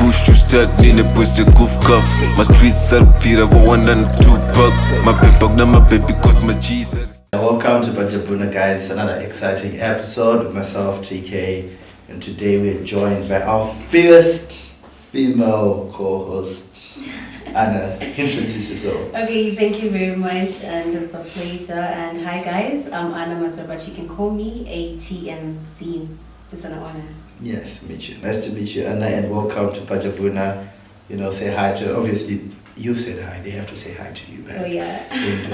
push to start in a push to goof cuff. My streets are pira for 1 and 2 buck. My paper na my baby cause my Jesus. Welcome to Pajabhuna, guys. It's another exciting episode with myself, TK, and today we're joined by our first female co-host, Anna. Introduce yourself. Okay, thank you very much, and it's a pleasure. And hi, guys, I'm Anna Masur, but you can call me ATMC. It's an honor. Yes, meet you. Nice to meet you, Anna, and welcome to Pajabhuna. You know, say hi to, obviously, you've said hi, they have to say hi to you. Right? Oh, yeah. And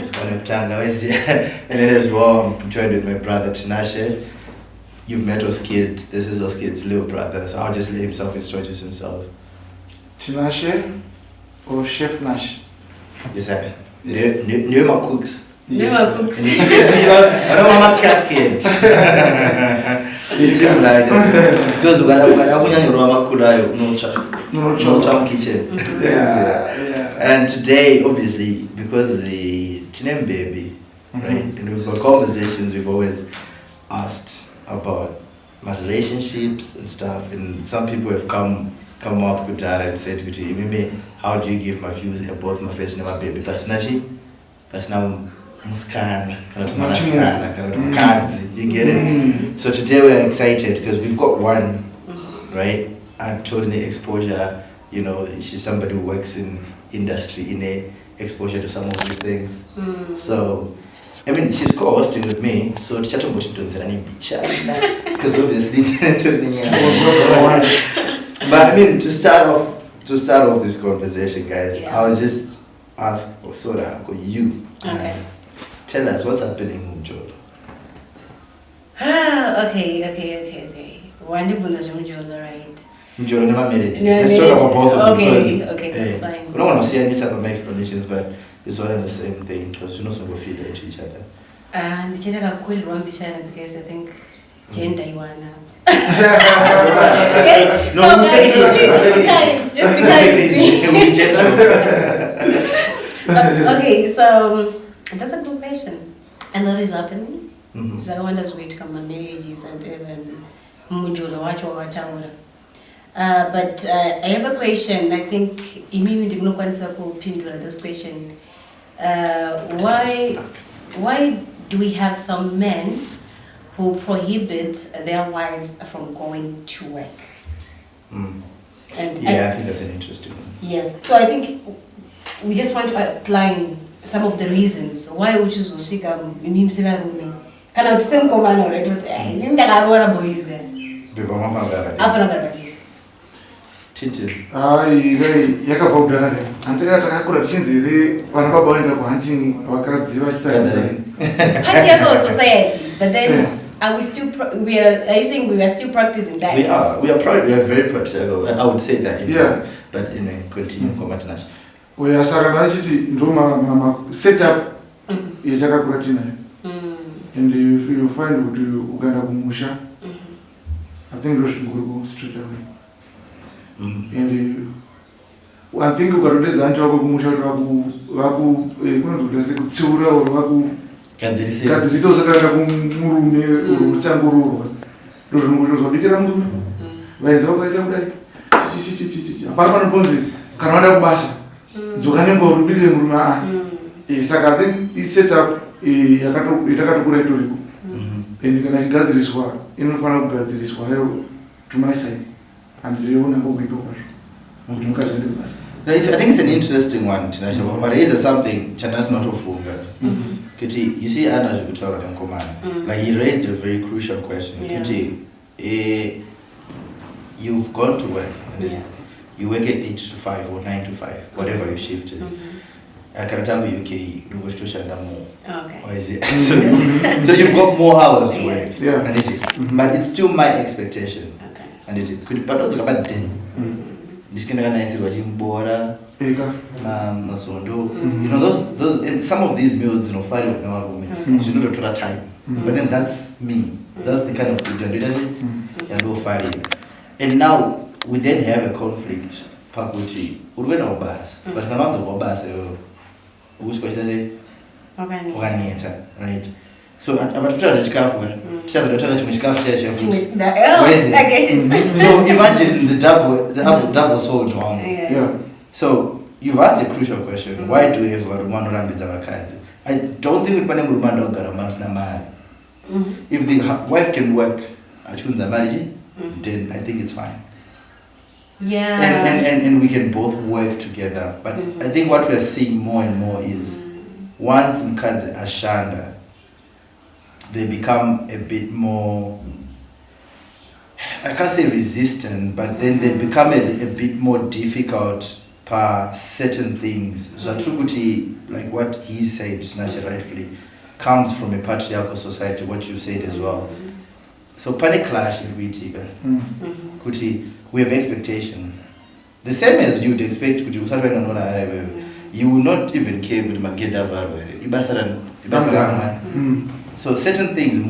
then as well, I'm joined with my brother, Tinashe. You've met Oskid. This is Oskid's little brother, so I'll just let himself introduce himself. Tinashe or Chef Nash? Yes, sir. New my cooks. Never cooks. I don't want my casket. It's like because we are no charm kitchen. Yeah. And today, obviously, because the Tinem baby, right? And we've got conversations. We've always asked about my relationships and stuff, and some people have come up with that and said to me, how do you give my views about my face and my baby? That's now muskana, you get it? So today we're excited because we've got one, right? And totally exposure, you know, she's somebody who works in industry, in a exposure to some of these things. So, I mean, she's co-hosting with me, so because obviously, but I mean, to start off this conversation, guys, I'll just ask Osora, you. Okay. Tell us what's happening in Jolo. Okay. Wonderful, right? Jolo never made it. No, Let's talk about both of them. Okay, that's fine. We don't want to see any type of explanations, but it's all in the same thing because you know some will feed into each other. And the children are quite wrong each other because I think gender you are now. Okay, No, so we'll take it just be kind with me. Okay, so that's a good question. And that is happening. So I wonder where to come on marriages and even Mujula watch or whatever. But I have a question. I think immediately no one this question. Why do we have some men who prohibit their wives from going to work? And I think that's an interesting one. Yes. So I think we just want to outline some of the reasons why we choose to seek rooming. Can I same command or boys there? Tintin. Yakavogana. And they are accurate since one of our boy in the hunting or society, but then are we still we are still practicing that? We are very practical. I would say that. Yeah. But in a continuing combat. We are Saranachiti, Roma set up Yajaka Gratina. And if you find what you Uganda Musha, I think those should go straight away. And I think you got this Ancho Musha Rabu, Tsura or Rabu. Kazito Sakaramu Murune or Changuru. Those Mushos of Bigaramu. Where is over Apartment Ponzi, Canada Bassa. Zokanengo rubile muruna sakati set up yakatu kuretoriku and kana gaziriswa inofana kugaziriswa hayo to my side and leona ngobito basho mukazende basa. I think it's an interesting one, but it is something Chana's not ofunga. Kuti, you see Anna Jukutara and Komana. Like he raised a very crucial question. Kuti, you've gone to work and you work at 8 to 5 or 9 to 5, whatever your shift is. I can tell you, okay, you go to Shanda more. Okay. Or is it? So you've got more hours to work. Yeah. And it's but it's still my expectation. Okay. And it's could but also about 10. This kind of nice watching Bora, Masondo. You know, those and some of these meals, you know, 5 with no women. You know, to that time. But then that's me. That's the kind of food you do, and go 5. And now we then have a conflict. Pakuti, we're going to bus, but we're not to bus. Who's going to say? Right? So abatutara chikafu tichazotara chimwe chikafu chacho. I get it. So imagine the double soul drama. Yeah. So you've asked a crucial question. Why do we have varume vanorambidza vakadzi? I don't think pane murume anogara musina mari. If the wife can work achiunza marriage, then I think it's fine. Yeah. And we can both work together. But I think what we are seeing more and more is once mukadzi ashanda, they become a bit more, I can't say resistant, but then they become a bit more difficult per certain things. Zatruguti, like what he said, rightfully, comes from a patriarchal society, what you said as well. So panic clash in Witika. Kuti, we have expectations. The same as you'd expect, you will not even care with Mageda Varwe. So certain things, is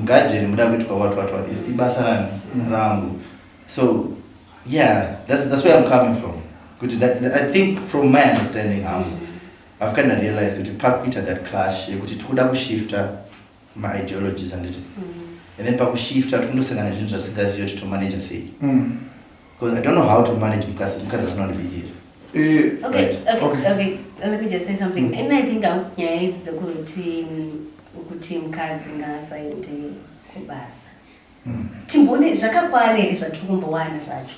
Ibasaran Rangu. So yeah, that's where I'm coming from. I think from my understanding, I've kind of realized that pakuita that clash, kuti shifter my ideologies and it. And then paku shifter to manage a city. Because I don't know how to manage because it's not a big deal. Okay. Let me just say something. And I think it's the good team mukadzi ngaasaende kubasa. Timbone zvakakwana zvatirikumbowana zvacho.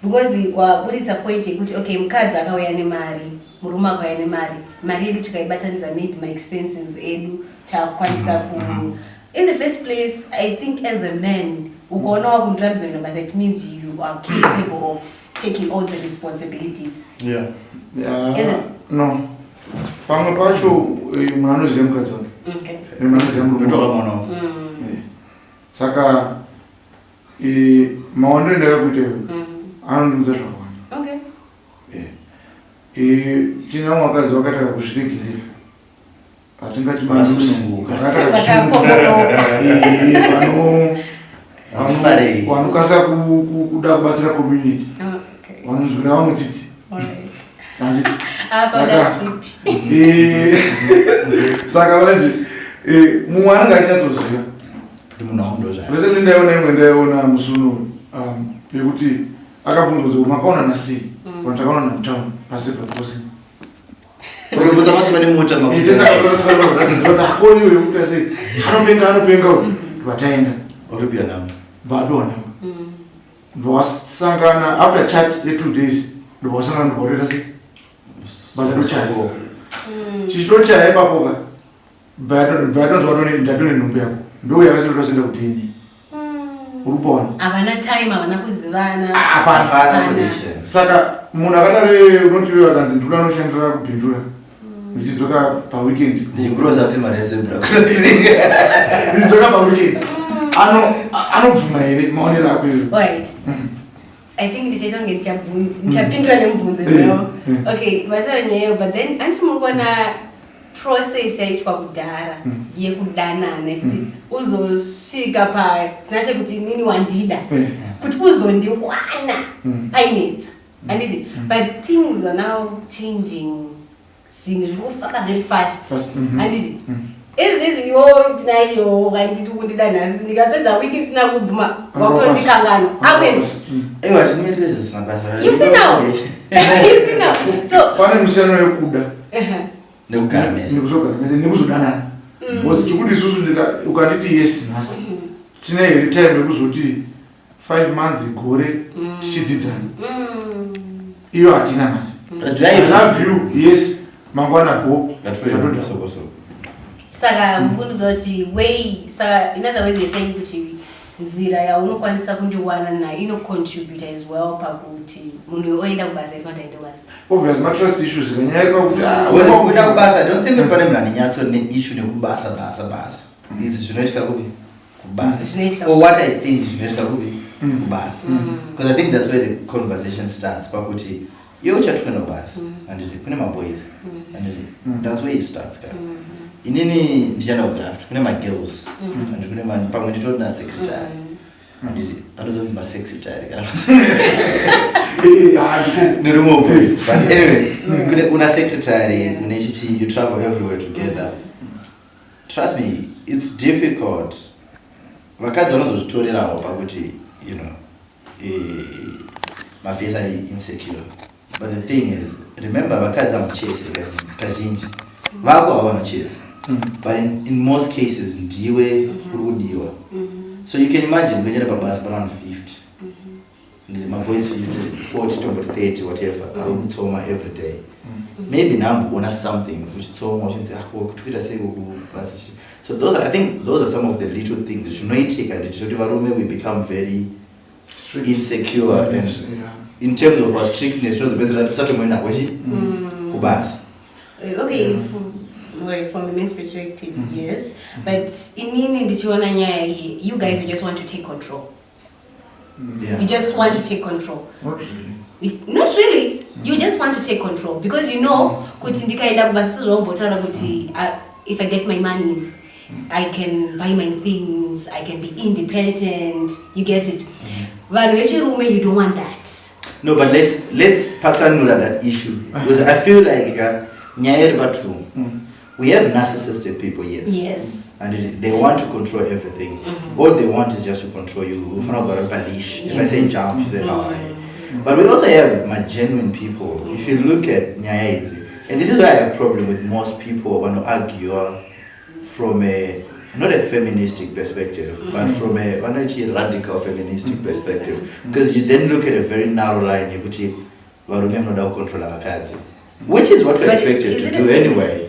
Because waburitsa point yekuti okay mukadzi akauya nemari, murume akauya nemari, mari yedu tikaibatanidza maybe my expenses edu takwanisa ku. In the first place, I think as a man, it means you are capable of taking all the responsibilities. Yeah. Is it? No. Pamwe pacho munanoziva mukadzi wake. Okay. Munanoziva murume. Saka maonero ndakakuita anondiudza zvakawanda. Okay. Tina wakadzi wakataka kuzviregerera. Atingati vanokasa kuda kubatsira community. Vanonzwira vamwe tsitsi. Saka vanje mumwe anenge achatoziva. Vese kuti ndaiona musuno yekuti akabvunza kuti makaona nasei kana takaona namutauni pasi pakosi. Anopenga vataenda ndovasangana after chat ye 2 days ndovasangana ndvorera sei vatatochaya chichitochaya ipapoka ndatone nhumbi yako ndo yakachitotoenda kudheni urupona havana time havana kuzivana hapana. Saka munhu akadare unoti akanzi ndula anoshandira kubhindura ndichidzoka paweekend ndichigroza kuti maresebra ndichidzoka paweekend anobvuma here maonero ako iwo. Alright. I think ndichaita kunge ndichapindura nemubvunzo iyoyo. Okay, masora nyeyo, but then anti muri kuona process yaitwa kudhara yekudanana kuti uzosvika tinacho kuti nini wandida kuti uzondiwana painetsa anditi, but things are now changing. Zvinhu zviri kufaka very fast anditi izvi iwo tinacho anditi kundida nhasi ndikapedza wiki ndisina kubvuma wakutondikangana akwendi. You see now. You see now. So pane musiyano yekuda nekugara nekuzodanana. Because chikuti isusu ukanditi yes nhasi tine here time yekuzoti 5 months gore tichidzidzana iyo hatina manje. I love you, yes, mangwana bo. Saka mbunzo kuti way, saka in other words you're saying kuti nzira yaunokwanisa kundiwana nayo inocontribute as well pakuti munhu oenda kubasa if not aenda kubasa. Obvious trust issues ngenyaya yekuti kuenda kubasa. I don't think pane munhu anonyatso neissue nekubasa basa. Izvi zvinoitika kubasa. Or what I think zvinoitika kubasa. Because I think that's where the conversation starts. Pakuti iwe uchatikuenda kubasa anditi kune maboys anditi that's where it starts guys. Inini ndichanda kugraft kune magirls and kune pamwe nditori nasecretary anditi anozonzi masecretary kana nerumo boys. But anyway, kune una secretary une chichi you travel everywhere together. Trust me, it's difficult. Vakadzi vanozozvitorerawo pakuti mafesi ari insecure. But the thing is, remember vakadzi amuchase kazhinji vako havanochase. But in most cases ndiwe kurudiwa. So you can imagine kuenda pabasa around 50. My boys 40 to 30 whatever. I will tsoma every day. Maybe now on something which tsoma say Twitter say basi. So I think those are some of the little things that you know take and we become very strict, insecure, and in terms of our strictness, the best that such a okay, from a men's perspective, yes. But in you guys, you just want to take control. You just want to take control. Not really. Not really. You just want to take control because you know, if I get my monies, I can buy my things, I can be independent. You get it? But you don't want that. No, but let's pattern that issue because I feel like we have narcissistic people, yes, and they want to control everything. All they want is just to control you. If I say jump, you say how. But we also have my genuine people. If you look at Nyaidzi, and this is why I have a problem with most people want to argue from not a feministic perspective, but from a radical feministic perspective. Because you then look at a very narrow line, you could which is what we're expected to do anyway.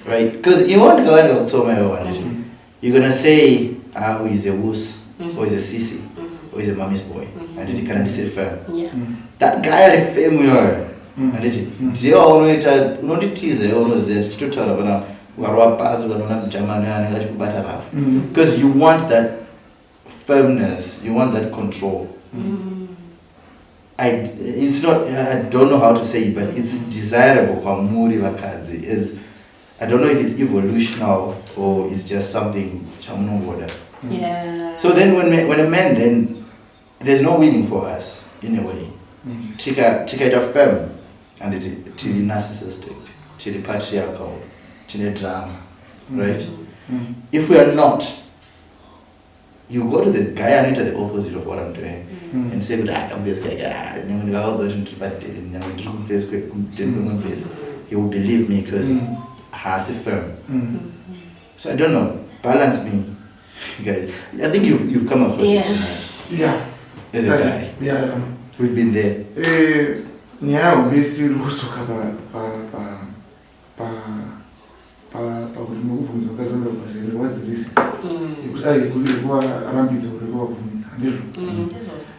Right? Because you want to go and tell everyone, you're going to say, who is a wuss, or is a sissy, or is a mommy's boy, and you can be firm. That guy at a family, and they all know not it is a almost to tell about because you want that firmness, you want that control. It's not, I don't know how to say it, but it's desirable. I don't know if it's evolutional or it's just something. Yeah. So then when a man, then there's no winning for us in a way. Tika it firm and it till narcissistic, till patriarchal, till drama, right? If we are not, you go to the guy and enter the opposite of what I'm doing and say, but I'm this guy, he will believe me because has a firm. So I don't know, balance me, guys. I think you've come across it tonight. Yeah. As a guy. Yeah. We've been there. Yeah, we still talk about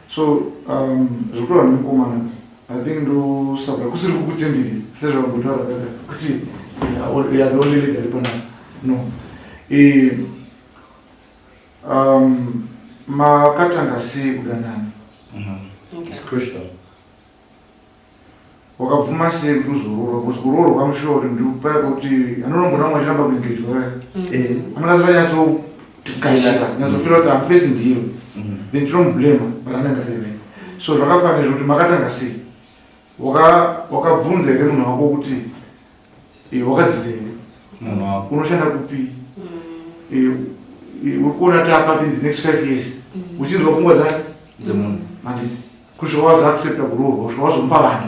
so I think those are no. It's crucial. Wakavuma sei kuzorora kuzorora kwamushori ndikupa kuti anonombona mwachiramba kuengejwa anokasira nyazokashira nyazofira kuti I'm facing hero then tinomublema but anenge areve so zvakafanira kuti makatanga sei wakabvunza here munhu wako kuti wakadzidza here munhu wako unoshanda kupi uri kuona taapapi in the next 5 years uchinzwa pfungwa dzake dzemunhu handiti kuzvova zvaacceptable roho zvawazomupa vanhu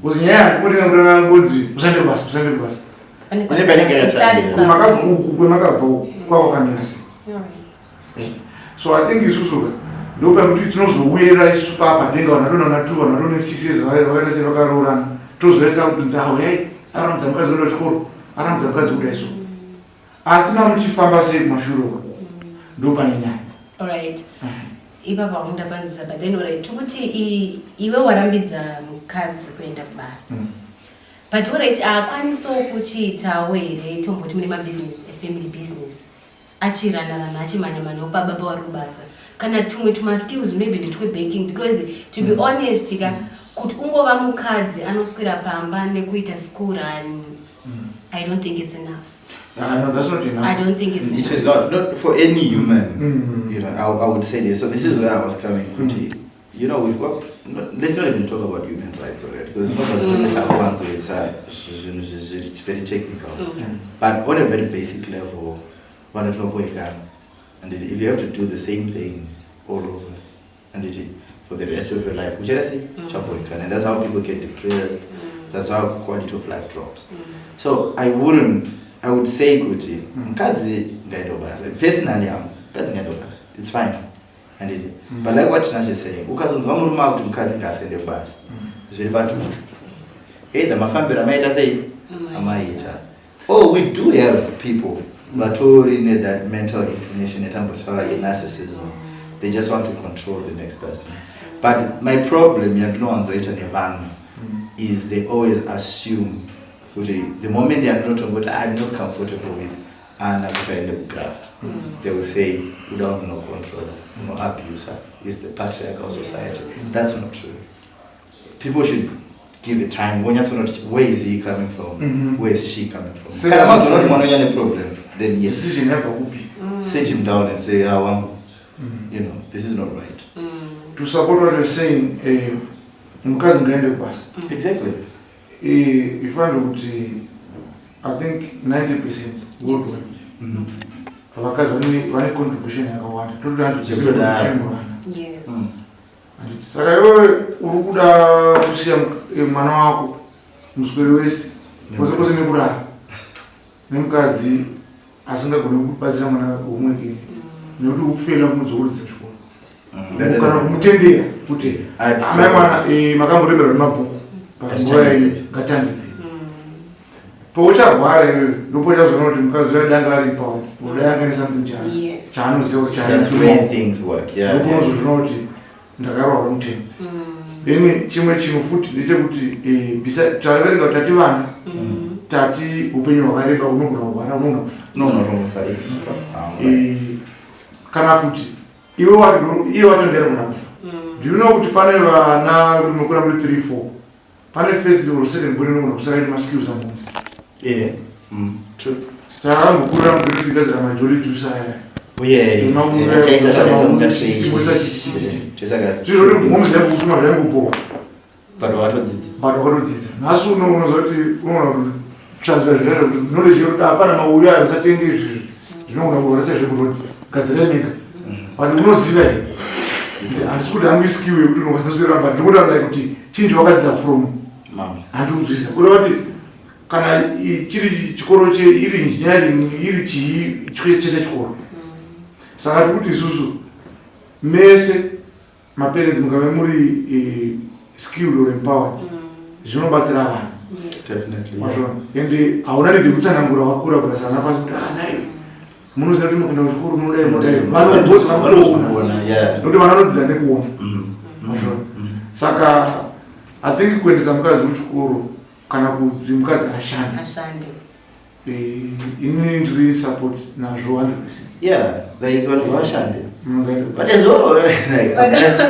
because nyaya handikuoneka kuti vangonzi musandiri basa makabva kwakwakamira sei so I think isusu ndopakuti tinozowira isusu papa denga vanadona na 2 vanadona 6 years vakaita sei vakaroorana tozoita kuti yai aranidza mukadzi kuda chikoro aranidza mukadzi kuda iso asi mamuchifamba sei kumashure ndopane nyaya. Alright. Ipapa undapanzisa but then alright tukuti iwe warambidza mukadzi kuenda kubasa but alright akwanisawo kuchiitawo here tomboti mune mabusiness family business achiranarana achimanyamanya baba vari kubasa kana tumwe tumaskills maybe nditwe baking because to be honest kuti ungova mukadzi anoswera pamba nekuita school run I don't think it's enough. No, that's not enough. I don't think it's enough. It is not for any human. You know, I would say this. So this is where I was coming. You know, we've got. Let's not even talk about human rights already, because it's not it's very technical. But on a very basic level, and if you have to do the same thing all over, and for the rest of your life, which I say, and that's how people get depressed. That's how quality of life drops. So I would say Kuti, personally, it's fine. But like what Nash is saying, we do have people that already need that mental inclination, narcissism. They just want to control the next person. But my problem is they always assume the moment they are not what I'm not comfortable with and I'm trying to graft. They will say we don't have no control, no abuser. It's the patriarchal society. That's not true. People should give it time. When you're not, where is he coming from? Where is she coming from? So problem, then yes. Sit him down and say, this is not right. To support what you're saying, exactly. If I look at, I think 90% worldwide. One contribution I want to yes. Saka iwe urikuda kusiya mwana wako muswere wese kose nekudaro nemukadzi asingagone kubatsira mwana womweke nekuti ukufela kumuzokuridza chikoro kana kumutendera kuti amai mwana makamboremerwa nemabhuku panguva ngatandidze poucharwara iwe ndopochazoona kuti mukadzi uyadanga ari paundi udayanga nesamething chaanoziva chaanozozvinoona kuti ndakarwara mutemo then chimwe chinhu futi ndechekuti takaverenga kuti tati vana tati upenyu hwakareba unogona kurwara unogona kufa kana kuti iwe watondera kuna kufa ndinoona kuti pane vana mukura muri 3-4 pane first or second born unogona kusara ine maskills amonzi takambokurira mukutigadzira majoli juice aya nhasi unozokuti transfer knowledge yokuti hapana mauri ayo usatenge izvi zvinogona kurwara sezvekuroti gadzira nyika but unoziva here handisi kuti hangu iskiwe yekuti unokwanasiramba ndinokuda kuti chinji wakadzidza from handinzwisa kureva kuti kana chiri chikoro iri engineering iri chii chese chikoro saka tiri kuti isusu mese maparents mukave muri skilled or empowered zvinobatsira vanhu ende hauna redi kutsanangura wakura kurasana pasi kuti naiwe munoziva kuti mukaenda kuchikoro munodai nokuti vana vanodzidza nekuona saka I think kuendesa mukadzi kuchikoro kana kuti mukadzi ashande ini ndiri support nazvo 100%. Like ashande. But as well,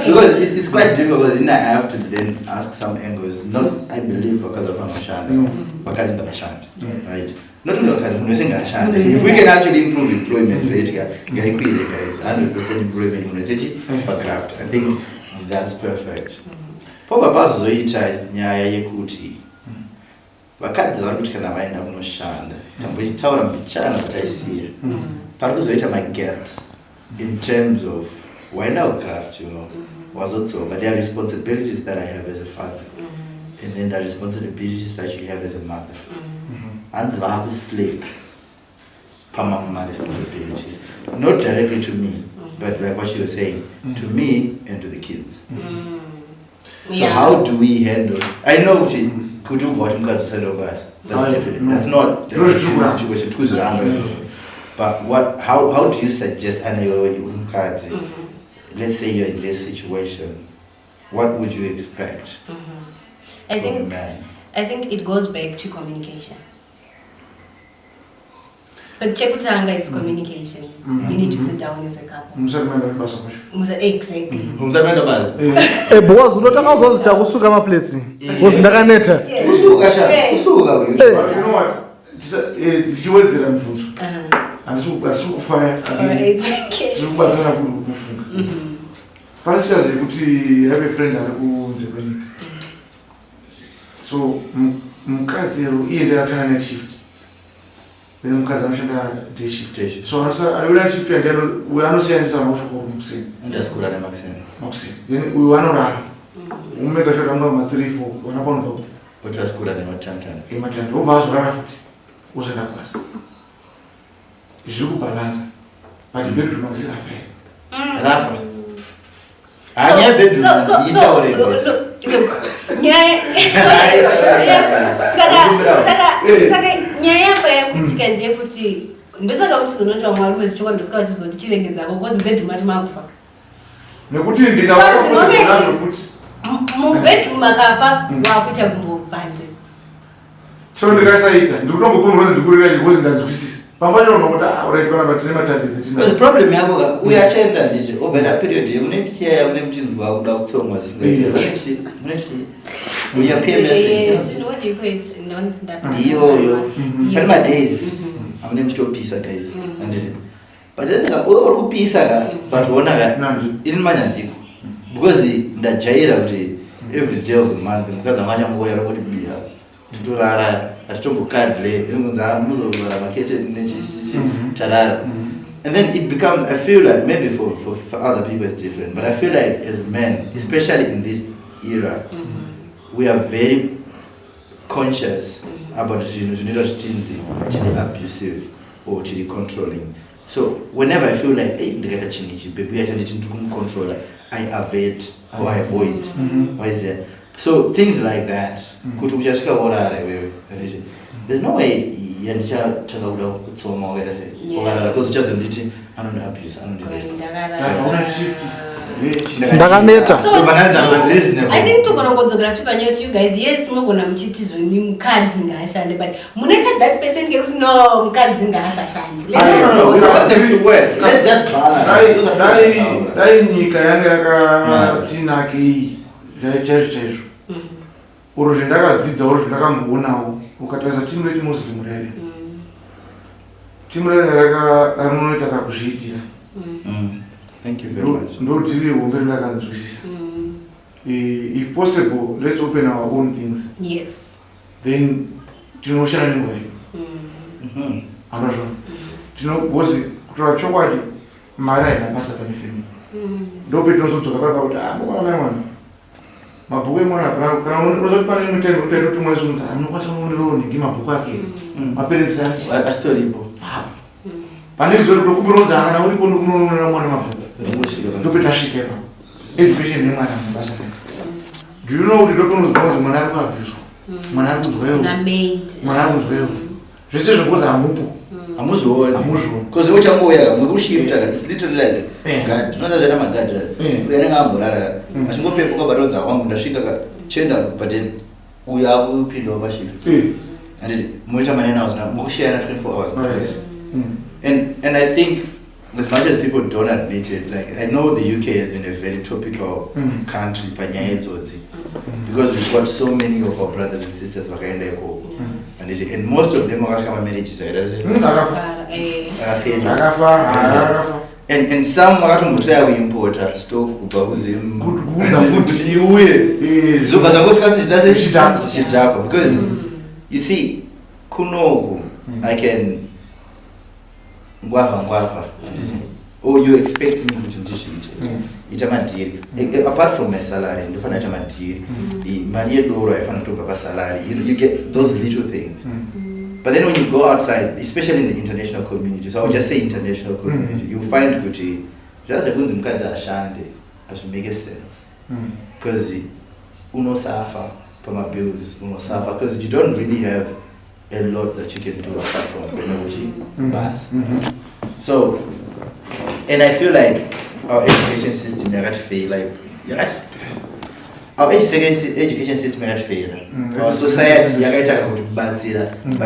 because it's quite difficult because I have to then ask some angles. Not I believe because of ashande, because of ashande, right? Not only because we're saying ashande. If we can actually improve employment rate, guys, 100% employment for craft. I think that's perfect. Papa bazoita nyaya yekuti vakadzi vari kuti kana vaenda kunoshanda tamboitaura mbichana vataisiya pari kuzoita magaps in terms of waenda kucraft wazodzoka. There are responsibilities that I have as a father and then there are responsibilities that you have as a mother. Hanzi vakuslip pamamama responsibilities, not directly to me but like what you were saying, to me and to the kids. So how do we handle? I know could you vote that's different. That's not the situation. But how do you suggest let's say you're in this situation, what would you expect I from a man? I think it goes back to communication. But chekutanga is communication. You need to sit down as a couple. Exactly. Boaz unotaka uzonzita kusuka maplates. Boaz ndakaneta. Kusuka. You know what? Ndichiwedzera mvunzo. Andisukufaya. Ndikubazana kufunga. Panisichaze kuti have a friend ari kunze kwenyika. So mukadzi iye ndiye akana next shift. then mukadzi anoshanda day shift. So anoda shift uyo anosiyanisa vanokusvika kumuseni ndasikura nemakuseni then uyu vanorara umeka sure anga ma3 4 vana panobva otasikura nematantan obva azorara futi ozoenda kwasa zviri kubalansa but bedroom haisi rafa hanya bedroom itaure saka nyaya yapa yakuitika ndeyekuti ndosaka kuti zonoti vamwe vari kwezvichokwa ndosaka vachizoti chirengedzako because bedroom ati makufa nekuti ndingaaazo futi mubedroom akafa wakuita kumbopanze so ndikasaita ndikutomboponora ndikurira because ndanzwisisa pambanyonokuti uraitwana batine matandisi problem yako ka uya achaenda nditi obvera period yemuneti chiyaya mune muchinzi wakuda kutsomwa zisingaiti uya iyoyo pane madays amune muchitopisa guys anditi but then uri kupisa ka but uona ka ini manyandiko because ndajaira kuti every day of the month mukadzi anga achangoya rokoti biya titorara atitombokadle ringunza muzorora makete tarara. And then it becomes, I feel like maybe for other people it's different, but I feel like as men, especially in this era, we are very conscious about the abusive or the controlling. So whenever I feel like I avoid or I avoid. Why is that? So things like that. There's no way because just I don't abuse, I don't do ndakaneta I think togonogodzogera kuti panyaya kuti you guys yes munogona muchiti ni mukadzi ngaashande but muneka that person ngekuti no mukadzi ngaasashande let's just balance. dai nyika yanga yakatinake iyi chaizvo uro zvendakadzidza uro zvendakamboonavo ukatarisa timu rechimuslim rere timu rere rinoita kakuzviitira Thank you very much. Ndotiri hombe ndakanzwisisa. If possible, let's open our own things. Yes. Then tinoshanda nenguva iyo. Andazvo. Tinobhozi kutora chokwadi mari haina basa pane family. Ndopetinozodzokera kuti mwana mwana. Mabhuku emwana kana unozoti pane mutengo kuti tumwe zunza anokwanisa kunonironi mabhuku ake. Maperenzi acho astoripo. Pane zviro zvokubronza kana uripo kunonira mwana mabhuku. Ndopetashikepa. Education nemwana mabasa. Do you know kuti ndotonozwa mwana ari kuabuswa? Mwana ari kuzweyo. Mwana ari kuzweyo. Zvese zvokuzi hamupo. Hamuzoona. Because uchangoya mukushifta it's literally like God. Unoza zvana magadra. Uyanenge amborara. Achingopepuka batonza kwangu ndasvika chenda but uya akupindwa pashift. And moita manena was mukushare 24 hours. And I think as much as people don't admit it, like I know the UK has been a very topical country, because we've got so many of our brothers and sisters and most of them are marriages. And some are we import stock because you see kunoku I can ngwava or you expect me to do it apart from my salary ndofana ita madiri mari yedoro ifana kutopa pa salary you get those little things but then when you go outside, especially in the international community, so I'll just say international community, you find kuti just kunzi mukadzi ashande as make sense because unosafa pama bills unosafa because you don't really have a lot that you can do apart from bus. So, and I feel like our education system might fail. Like, our education system might fail. Our society but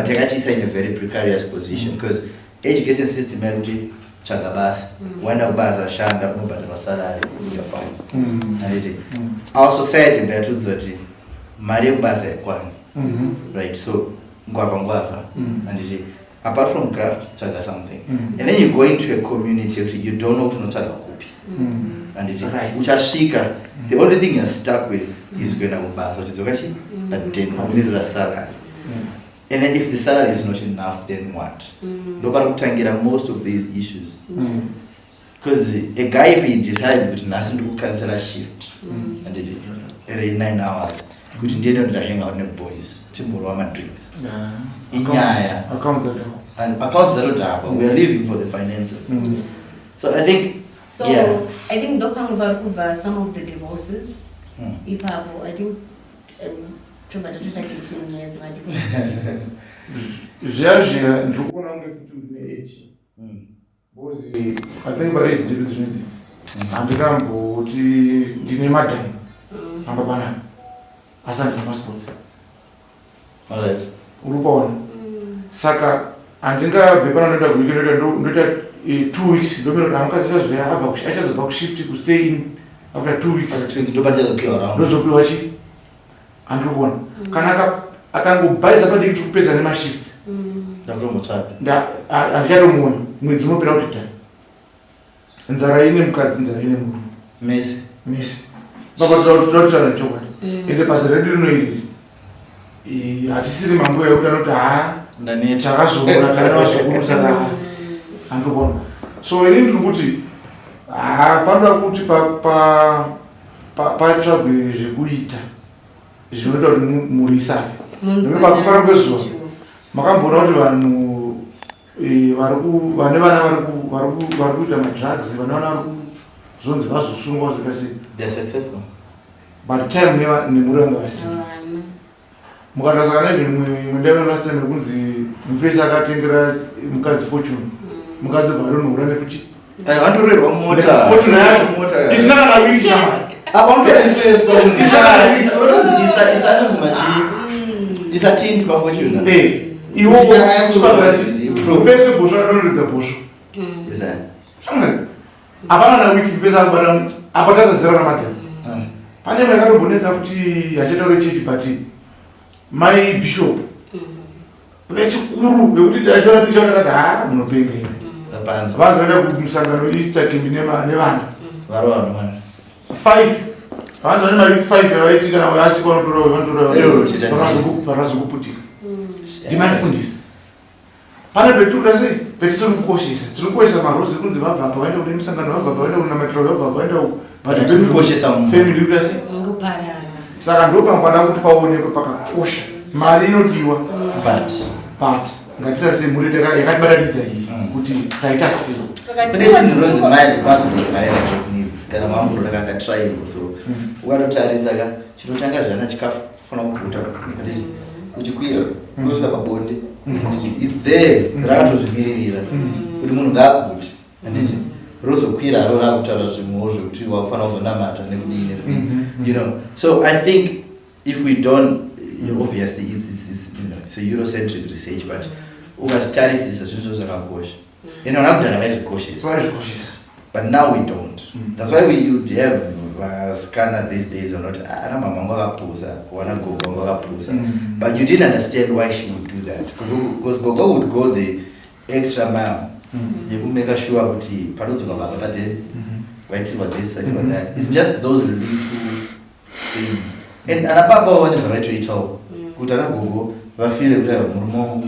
is in a very precarious position because education system might chagabas. When our bus are shunned up, nobody was salary, you're fine. Our society might Mario bus right? So. Guava. And apart from craft, chaga something. And then you go into a community you don't know to know chaga copy. And it's right. The only thing you're stuck with is going to pass, which is okay. But then only the salary. And then if the salary is not enough, then what? Nobody can get most of these issues. Because a guy, if he decides between nothing to cancel a shift and every 9 hours, good in dinner to hang out with boys, tomorrow my drinks. Accounts that we are living for the finances. So I think I think talking about some of the divorces, I think Zviya ndikuona kunge futi une age because I think by age dzedu dzinodzi handikamboti ndine madhani amba panapa asi handina masports uri kuona saka handingabve pana ndoita kuikenoita ndoita 2 weeks ndomiro kuti hamukazita zviya achazobva kushift kustay in after 2 weeks ndozopiwa chi handiri kuona kana akangobhaisa padiki kupedza nemashifts handichatomuona mwedzi unopera kuti ta nzara ine mukadzi nzara ine murume mese pakatotaura nechokwadi ende basa redu rino iri hatisiri mambo yekuti anoti takazora tainavazukuru saka handikuona so ini ndiri kuti panoda kuti patsvagwe zvekuita zvinoita kuti muri isafe pakupara kwezuva makamboona kuti vanhu vane vana vari kuita madrugs vane vana vari kuzonzi vazosungwa zvakasei but time nemuri vanga vasina mukatasaka nevhenimwendavenoraseme kunzi mufesi akatengera mukadzi fortune mukadzi bvaronhura nefuti vatorerwa fortune yacho isina kana wiki isatindi pafortuna iwopese bhosvo akadonoredza bhosvo hapana na wiki mupesa akubata apatazazira ramadhani pane makatobonesa futi hachataure chechi but mai bishop vechikuru vekuti tachiona tichaona kati munopengera vanhu vaenda kumusangano easter camp nevana 5 vanhu vane mari 5 yavaitika nawe asi vanotoravanotoravanozokuputika ndimanifundisa pane petukuta sei petisiri kukoshesa tiri kukoshesa marozi kunzi vabvapa vaenda kune musangano vabvapa vaenda kunamatiro vabvapa vaenda family kuta sei saka ndopangwada kuti paonekwe pakakosha mari inodiwa but ngatita sei mhuri yakatibatadidza iyi kuti taita sei kunesinhuronzi mari kana mamuno rakanga triangle so ukatotarisa ka chinotanga zvana chikafana kuguta anditi uchikwira unosvika pabonde anditi it's there rakatozvimiririra kuti munhu ngaakuti anditi rozokwira haro rakutaura zvimwewo zvekuti wakufana kuzonamata nekudii you know. So I think if we don't obviously it's a Eurocentric research but ukazvitarisisa zvinhu zvakakosha ende vanakudhara vaizvikoshesa but now we don't. That's why we have scanner these days or not. Ana mama wangu akapusa, wana gogo wangu akapusa. But you didn't understand why she would do that. Because gogo would go the extra mile. You would make sure kuti parutuka baba pade. Waiting for this, waiting for that. It's just those little things. And anababa wani zvarai to eat all. Kutana gogo vafile kuti murumo.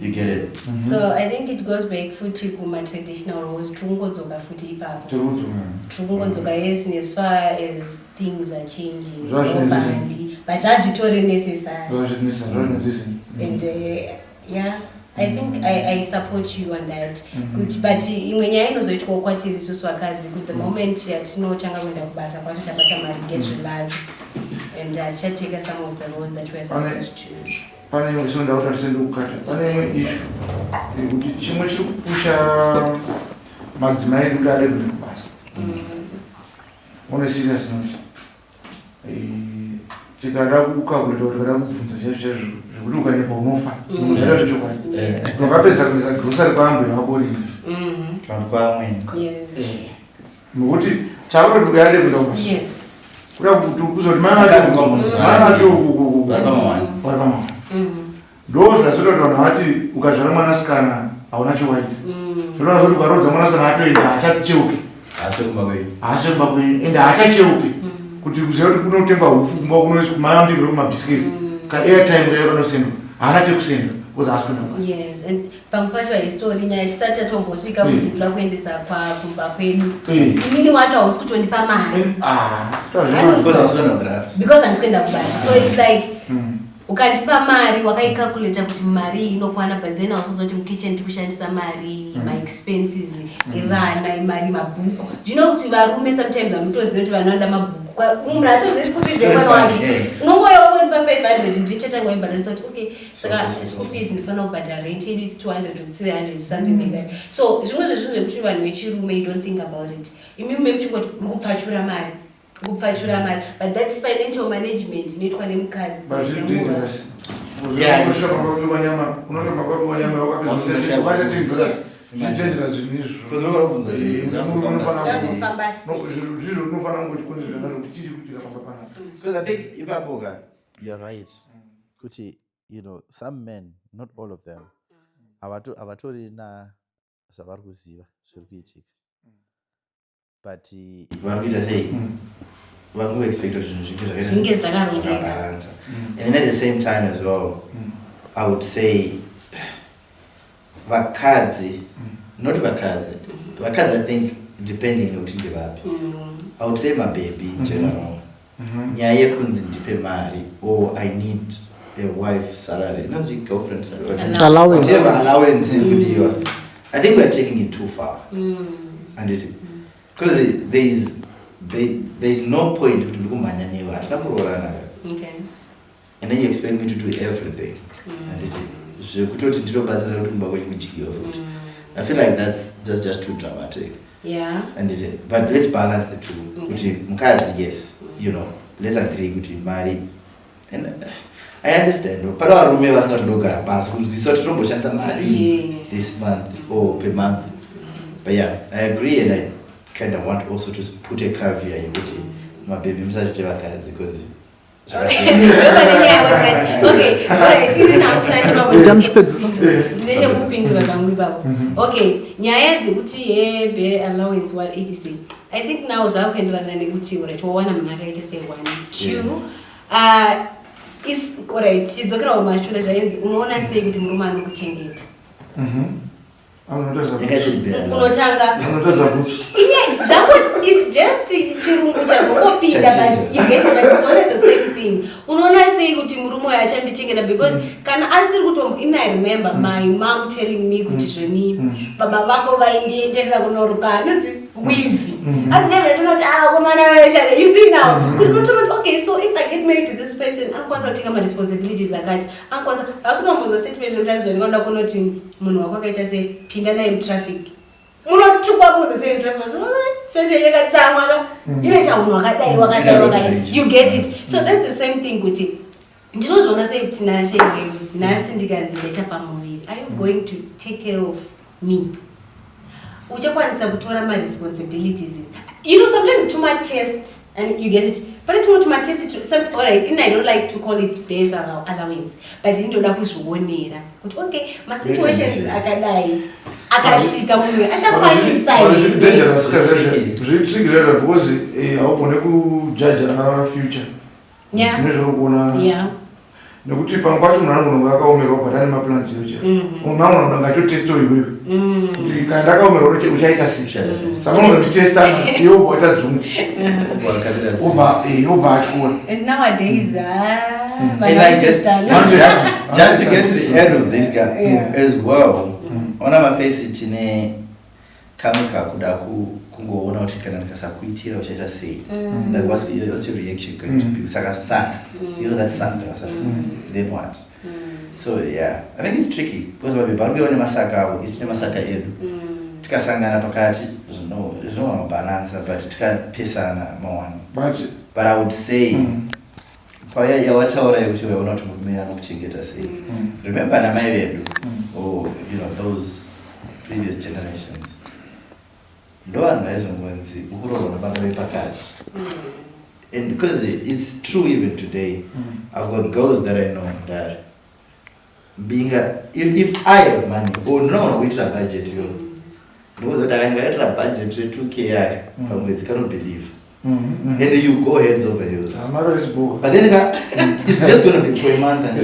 You get it? So I think it goes back futi kuma traditional roles tungodzoka futi ipapo. Tungodzoka yes as far as things are changing globally. But zvazvitori necessary. And yeah, I think I support you on that. But imwe nyaya inozoitwa kwatiri isusu vakadzi kuti the moment yatinotanga kuenda kubasa kwacho tabata mari get relaxed and chatake some of the roles that we're supposed to. Pane imwe isonda utarisende kukata pane imwe ishu kuti chimwe chiri kupusha madzimai kuti ade kuenda kubasa one serious note tikada kukakuleta kuti kada kubvunza chaizvo zvekuti ukanyepa unofa munhu aida chokwadi unokapedza kuisa grosari kwaambo yavaborindi kana kwaamweni nokuti chauri kuti uyade kuenda kubasa kuda kuzoti maaaaa ndo zvazvinoita kuti vanhu vati ukazvara mwanasikana hauna chiwaita zvinova kuti ukarodza mwanasikana atoenda haachacheuki haasi kumba kwenyu ende haachacheuki kuti kuziva kuti kunotengwa hufu kumba kunoiswa kumaya ndingiri kumabhisiketi kaairtime kayo kanosendwa haana chekusenda because haasikuenda basa. Yes, and pamwe pacho haistori nyaya tisati tatombosvika kuti toda kuendesa kumba kwedu. Inini wacho hausi kutondipa mari. Because handisi kuenda kubasa. So it's like ukandipa mari wakaikalkuleta kuti mari inokwana, but then ausozoti mukitchen tikushandisa mari, my expenses, vana, imari, mabhuku. Do you know kuti varume sometimes hamutoziva kuti vanoda mabhuku. Munhu atozisi kuti zvemwana wake. Unongoya wanipa 500 ndichatanga waibhalanisa kuti okay, saka school fees ndinofanira kubhadhara rent yedu is 200 to 300 something like that. So zvimwe zvezvinhu zvekuti vanhu vechirume you don't think about it. Imimi muchingoti uri kupfachura mari. But that's financial management inoitwa nemukadzi. You're right. Kuti, you know, some men, not all of them, avatori na zvavari kuziva zviri kuitika. But varikuita sei vangu expect zvinge zvakarongeka. And at the same time as well, I would say vakadzi, not vakadzi, I think depending on kuti vapi. I would say my baby in general. Nyaya yekunzi ndipe mari or I need a wife salary, not the girlfriend salary, allowance. I think we're taking it too far. And it because there's no point to look okay. And then you expect me to do everything. And I feel like that's just too dramatic. Yeah. And but let's balance the two. Yes, you know, let's agree to marry. And I understand. But our room was not look at pass. We sort of marry this month or per month. But yeah, I agree, and I kind of want also to put a caveat in which my baby message because okay, okay, nyaya dzekuti be allowance what 86. I think now zvakuenderana nekuti right wawana munhu akaita sei 1 2 is alright chidzokera kumashure zvainzi unoona sei kuti murume anokuchengeta unotanga it's just chirungu chazongopinda but you get it, but it's only the same thing. Unoona sei kuti murume uyu achandichengeta because kana asiri kutombo I remember my mom telling me kuti zvoni baba vako vaindiendesa kunoruka nodzi wivi asi never tunoti komana weshaka you see now kuti mutomoti okay, so if I get married to this person anokwanisa kutenga ma responsibilities akati anokwanisa asitombozo statement notazvo ndinoda kunoti munhu wako akaita sei pinda naye mutraffic unotukwa munhu sei mutraffic seshe yakatsamwa inoita munhu wakadai you get it. So that's the same thing kuti ndinozvona sei kuti nashewewe nhasi ndikanzi ndaita pamuviri are you going to take care of me uchakwanisa kutora ma responsibilities. You know, sometimes too much tests and you get it, but it's too much test to some alright. I don't like to call it base allowance, but you know that kuzvionera but okay my situations akadai akashika munhu achakwanisa zvitriggerera because haugone kujudge na future nezvokuona nekuti pamwe pacho munhu anogona akaomerwa but ane maplans yocha umwe anogona ngachotesta iwewe kuti kana ndakaomerwa uchaita sei saka unotitesta iwe uboita dzungu obva atyuwa. And nowadays and like just to get to the end of this guy as well, ona maface tine kamuka kuda kungoona kuti kana ndikasakuitira uchaita sei, like what's your reaction going to be? Saka you know that sunk then what? So yeah, I think it's tricky because babi one masaka is masaka edu tikasangana pakati zvino balance but tikapesana mawani but I would say paya yawataura kuti weona kuti murume anokuchengeta sei. Remember na mai vedu or you know those previous generations ndo vanhu vaizongonzi ukurorwa nababa vepakati. And because it's true even today, I've got girls that I know that being if I have money or no we try budget because that I get a budget 2k yake pamwedzi cannot believe and you go heads over heels but then it's just going to be for a month and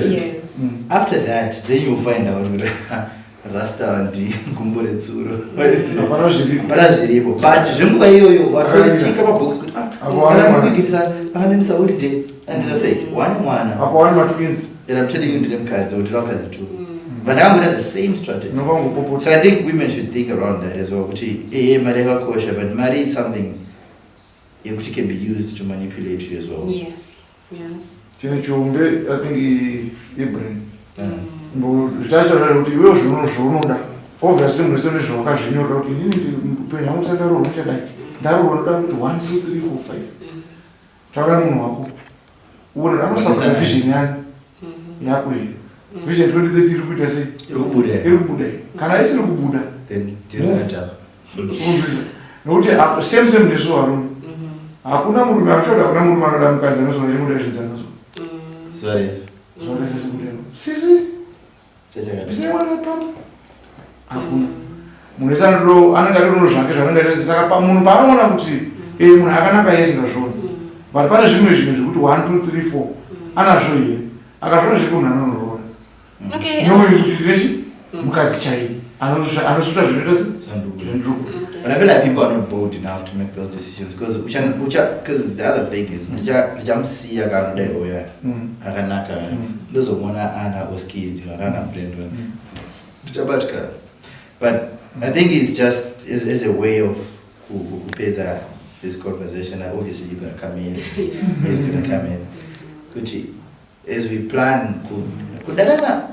After that, then you find out Rasta and Kumbure Tsuro. But Jumba yo, what do you think about books? And I say, one. And I'm telling you to them cards or drunk as the two. But I'm going to the same strategy. So I think women should think around that as well. But marriage is something which can be used to manipulate you as well. Yes. I think brain. Obviously, I'm going to show you 1, 2, 3, 4, 5. Vision Vision 2030 rubuta sei. Rubuda. Kana isi rubuda. Then nokuti same nesu Arun. Hakuna murume amshoda kuna murume anoda mukadzi anozoona chimuda zvidzanazo. Sorry. Sisi. Sisi wana pamba. Hakuna. Munhu sanro anenge ari zvake zvanenge ari saka pamunhu paanoona kuti munhu akanaka yesi ndazvona. But pane zvimwe zvinhu zvekuti 1, 2, 3, 4 anazvo here. Akazvona zvekunhu anonoona. Okay. No, mukadzi chai anosuta zvinoita zvendruku. But I feel like people are not bold enough to make those decisions because the other thing is ndichamsiya kanoda iwoya akanaka ndozomona ana oskid akana brand ndichabatka. But I think it's just as a way of who pays this conversation. Like obviously you're gonna come in, he's gonna come in. Kuti as we plan kudana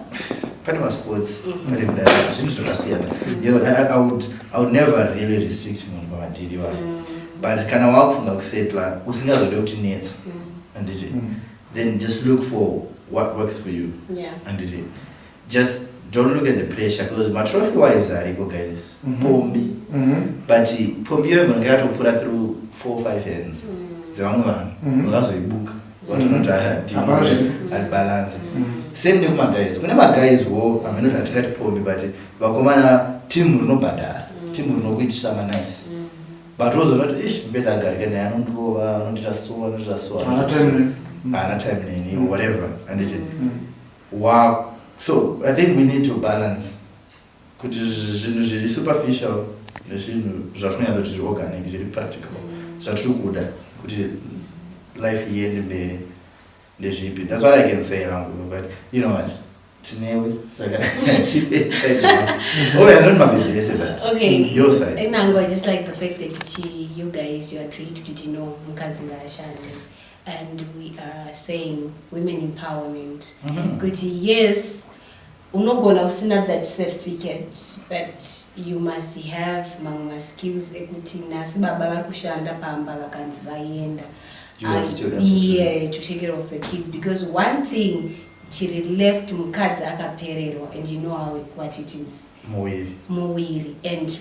panama sports you know, I would never really restrict munhu pamadhiri but kana wakufunga kusetla usingazode kuti nets and then just look for what works for you and just don't look at the pressure because my trophy wives are equal guys pombi but pombi yo ngona ngatopfura through 4 5 hands dzavamwe vanhu vakazoibuka I'll balance. Same thing with my guys. When my guys go, I'm not at pombi, but vakomana team will no bad. Team will no which some nice. But those are not ish. Better again. I don't go. Not just so. Time whatever. And wow. So I think we need to balance. Could you superficial? Just organic, practical. Just good. Could life here in the GP. That's what I can say, but you know what? Today, so oh, I don't know that. Okay. Your side. And I just like the fact that you guys, you agreed to know and we are saying women empowerment. Good, yes. I'm not going to send that certificate, but you must have skills. To take care of the kids because one thing she left mukadzi akapererwa and you know what it is muwiri and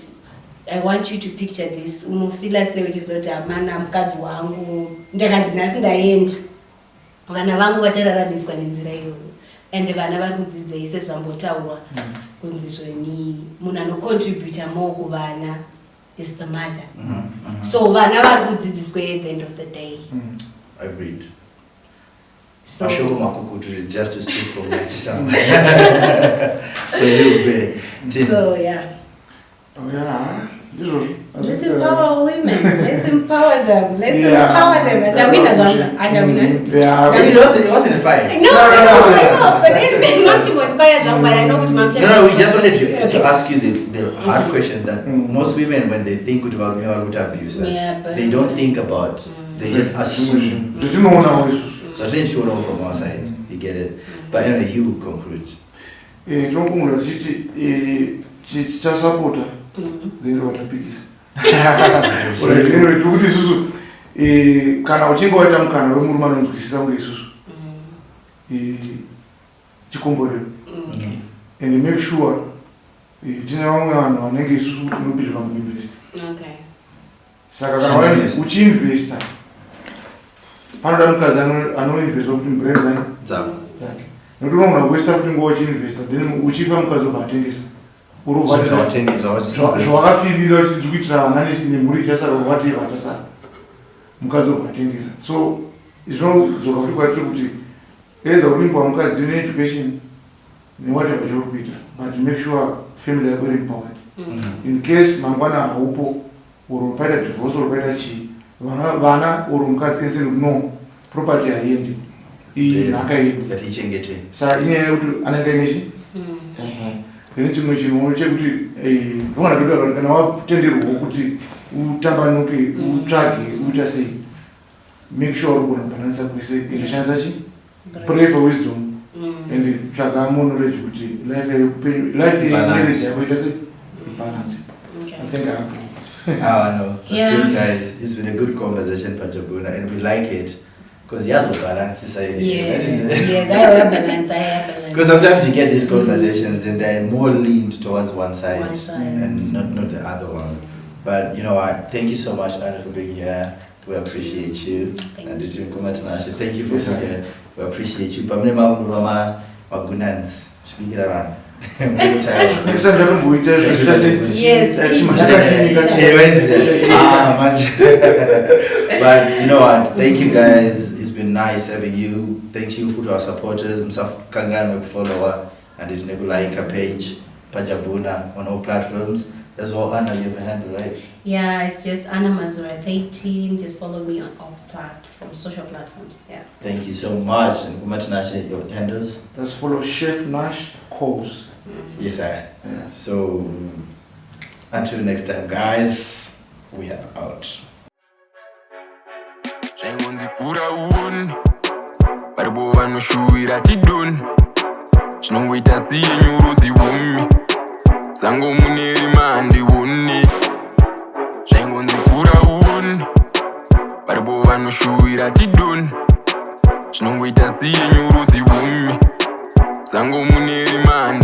I want you to picture this unofila sewechizoti amana mukadzi wangu ndakadzinasi ndaenda vana vangu vachararamiswa nenzira iyoyo and vana vari kudzidzei sezvambotaurwa kunzi zvoni munhu anocontributa more kuvana is the mother. So vana vari kudzidziswa at the end of the day. Agreed. So just to speak for myself. So yeah. Oh yeah. Let's empower women. Let's empower them. Let's empower them. It wasn't a fight. No. But then not to fire them. But I know which mom. No. We just wanted to ask you the hard question that most women, when they think about abuse, they don't think about. They just assume. So I didn't show off from our side. You get it. But anyway, you conclude. Just supporter. They know what I pick is. Anyway, to this is kana uchingo waita mukana wemurume anonzwisisa kunge isusu chikombore and make sure tine vamwe vanhu vanenge isusu tinopindira pamuinvesta saka kana uchiinvesta panoda mukadzi anoinvesta kuti mbrand dzake nekuti unogona kuwesa kuti nguva uchiinvesta then uchifa mukadzi obva atengesa zvawakafirira kuti ndikuitira vana nemhuri ichasara whatever achasara mukadzi obva atengesa so zvinodzoka futi kwatiri kuti either urimba mukadzi une education newhatever chiri kuita, but make sure family yako iri empowered. In case mangwana haupo uri paita divorce uri paita chii, vana uri mukadzi can say no, property haiendi, iyi nhaka yedu ngatichengete. Saka inyaya yekuti anenge inechi then chimwe chinhu chekuti vana vedu kana watenderwa kuti utambanuke utsvage uita sei, make sure uri kugona kubalansa kwese indoshandisa chi pray for wisdom and tsvaga knowledge kuti life yemarriage yako ita sei balance. I think No, it's good, guys. It's been a good conversation, Pajabhuna, and we like it because he has a balance inside. Yes, I have balance. Because sometimes you get these conversations and they're more leaned towards one side and not the other one. But you know what? Thank you so much, Anna, for being here. We appreciate you. And it's in Kumatanasha. Thank you for being here. We appreciate you. Pamne Rama Magunans. Speak it around. next time I'm going to But you know what? Thank you guys. It's been nice having you. Thank you for our supporters. Msaf Kangan follower and it's Nebulaika page, Pajabhuna on all platforms. That's all Anna you have a handle, right? Yeah, it's just Anna Mazura 13. Just follow me on all platforms, social platforms. Yeah. Thank you so much. And Kumatanasha, your handles? Let's follow Chef Nash Coles. Yes, sir. Yeah. So until next time, guys, we are out. Sango muneri mandi woni Shengonzi kura woni Baribo vanoshuira tidoni Chinongoita siye nyuruzi wumi Sango muneri mandi